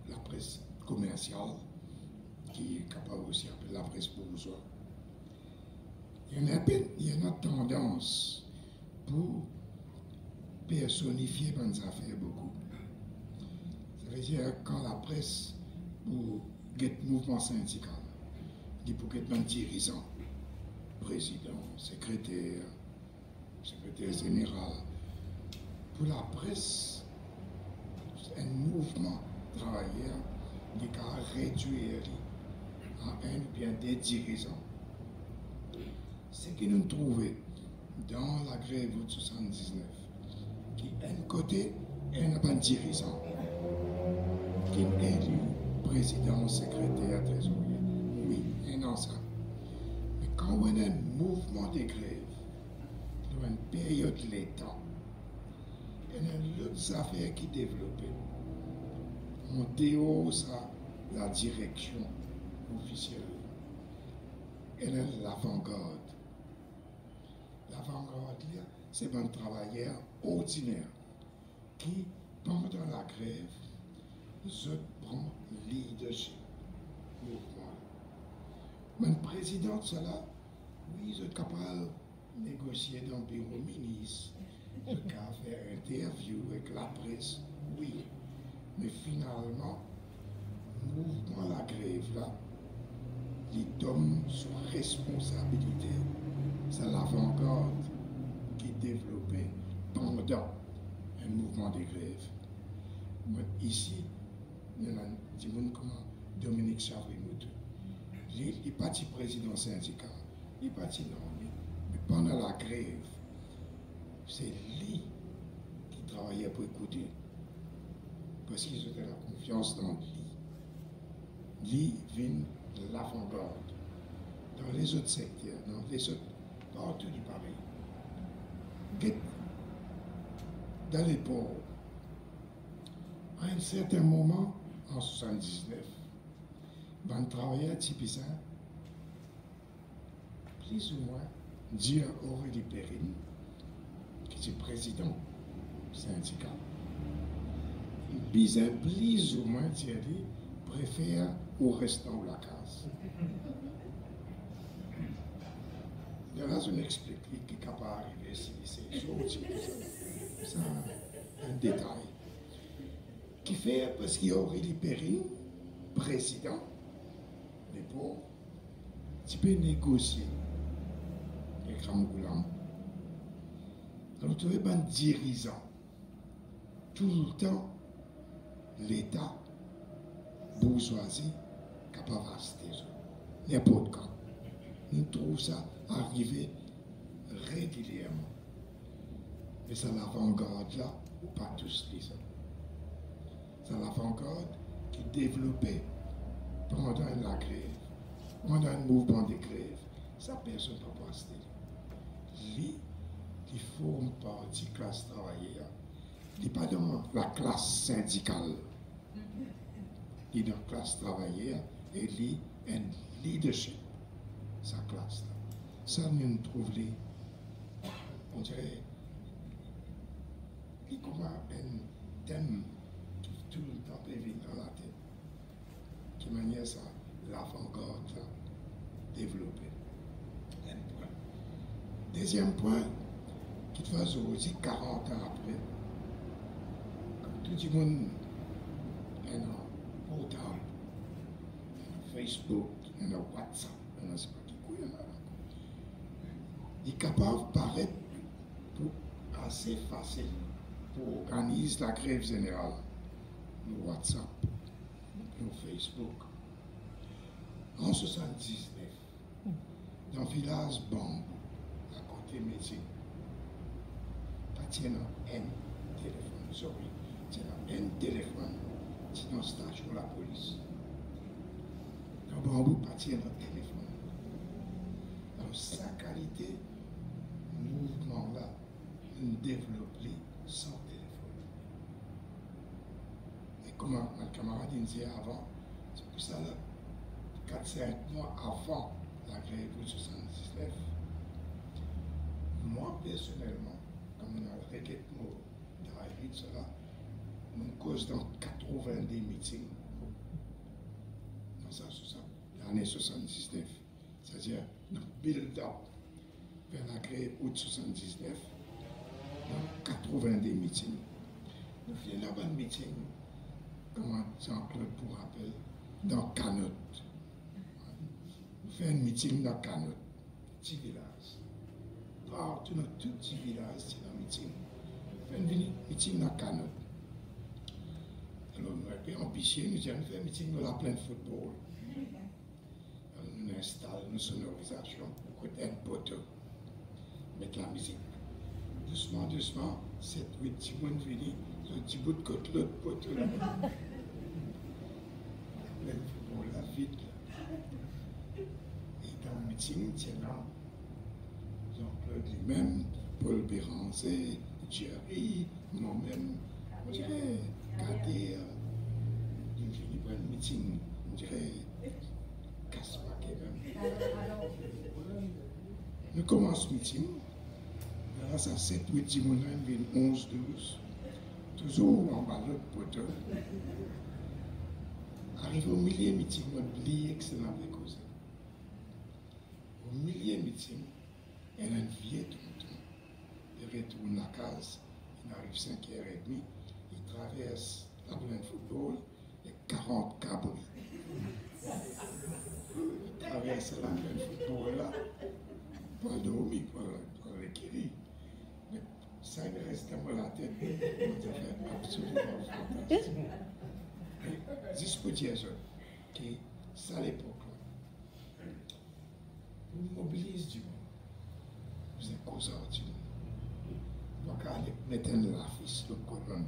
la presse commerciale, qui est capable aussi d'appeler la presse bourgeoise, il y a une tendance pour personnifier bonnes affaires beaucoup. Ça veut dire quand la presse, pour le mouvement syndical, dit pour être un dirigeant, président, secrétaire général, pour la presse, un mouvement travailleur qui a réduit à un ou bien des dirigeants. Ce que nous trouvons dans la grève de 79, qui un côté un dirigeant, qui est élu président, secrétaire, trésorier. Oui, un ensemble. Mais quand on a un mouvement de grève, dans une période de l'État, il y a d'autres affaires qui développent. On déhausse la direction officielle. Il y a l'avant-garde. L'avant-garde, c'est un travailleur ordinaire qui, pendant la grève, se prend leadership mouvement. Mais le président de cela, oui, je suis capable de négocier dans le bureau ministre, je suis capable de faire interview avec la presse, oui. Mais finalement, le mouvement la grève là, il tombe sous responsabilité. C'est l'avant-garde qui est développé pendant un mouvement de grève. Mais ici, il y a des gens comme Dominique Chavry-Moutou. Il est parti président syndical, il est parti l'armée. Mais pendant la grève, c'est lui qui travaillait pour écouter. Parce qu'ils avaient la confiance dans lui. Lui vient de l'avant-garde. Dans les autres secteurs, dans les autres, partout du Paris. Dans les ports, à un certain moment, en 1979, un travailleur typique, plus ou moins, dit à Aurélie Perrine, qui est président syndical, il disait plus ou moins, Thierry, préfère au restant de la case. De là, je m'explique qui est capable d'arriver ici, c'est chose, c'est un détail. Qui fait, parce qu'il y a Aurélie Perrine, président, des pauvres, tu peux négocier avec Ramgoulam. Alors, tu es un dirigeant. Tout le temps, l'État, bourgeoisie, capable d'acheter n'importe quand. Nous trouvons ça arriver régulièrement. Mais c'est l'avant-garde là, pas tous les hommes. C'est l'avant-garde qui développait pendant la grève, pendant un mouvement de grève. Ça, personne ne peut pas acheter. Lui, qui forme partie de la classe travailleur, il n'est pas dans la classe syndicale. Il est dans la classe travailleur et il a un leadership, sa classe. Ça, nous trouvons, on dirait, il comme un thème qui tout le temps vient dans la tête. De manière ça, l'avant-garde a développé. Un point. Deuxième point, qui te fait aussi 40 ans après, tout le monde a un portable, un Facebook, un WhatsApp, un sais pas qui couille, il est capable de paraître assez facile pour organiser la grève générale. Le WhatsApp, le Facebook. En 1979, dans le village Bambou, à côté de Médine, il y a un téléphone, un téléphone, c'est un stage pour la police. Dans Bambou, il y a un téléphone. Alors, sa qualité, mouvement-là, nous développons sans téléphone. Et comme ma camarade disait avant, c'est pour ça, 4-5 mois avant la grève de 1979, moi personnellement, comme on a le requête de cela, nous cause dans 80 des meetings. Dans l'année 79. C'est-à-dire, nous build-up vers la créée août 79, dans 80 des meetings. Nous faisons là-bas un meeting, comment Jean-Claude pour rappel, dans Canotte. Nous faisons un meeting dans Canotte, petit village. Partout dans tout petit village, c'est un meeting. Nous faisons un meeting dans Canotte. Alors, nous avons ambition, nous avons fait un meeting dans la plaine de football. Alors, nous installons une sonorisation, côté un poteau, mettre la musique. Doucement, doucement, 7, 8 petits mois de venir, un petit bout de côte, l'autre poteau là. La plaine de football, la vite. Et dans le meeting, tiens là, Jean-Claude lui-même, Paul Béranger, Jerry, moi-même, on dirait, Kader, il finit par un meeting, on dirait, casse-paquet même. Nous commençons le meeting, grâce à 7, 8, 10 mois, 11, 12, toujours en bas de l'autre poteau. Arrivé au milieu meeting, on dit excellent avec cause. Au milieu meeting, elle a une vieille tonton. Il retourne la case, il arrive 5h30, il traverse la plaine de football, et 40 cabris. Il traverse la plaine de football là, pas dormir, pas requérir. Mais ça me reste dans la tête. C'est absolument fantastique. Juste pour dire que ça à l'époque, on mobilise du monde. Vous êtes causeur du monde. Vous ne pouvez pas aller mettre l'affiche, le colonne.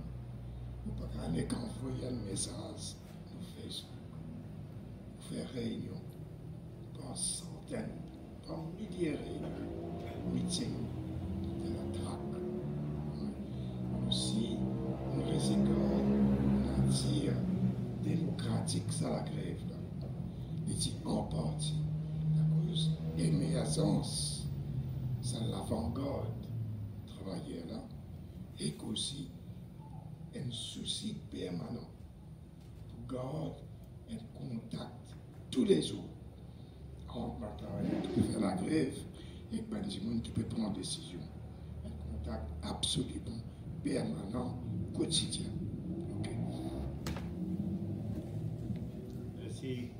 Vous ne pouvez pas aller envoyer un message sur Facebook. Vous faire réunion par centaines, par milliers de réunions, meetings de la traque. Aussi, on résigole, on attire démocratique, ça la grève là. Il dit en partie, à cause d'émergence, ça l'avant-garde travaillait là, et qu'aussi un souci permanent pour garder un contact tous les jours entre ma travailleur qui peut faire la grève et du monde qui peut prendre décision. Un contact absolument permanent, quotidien. Okay. Merci.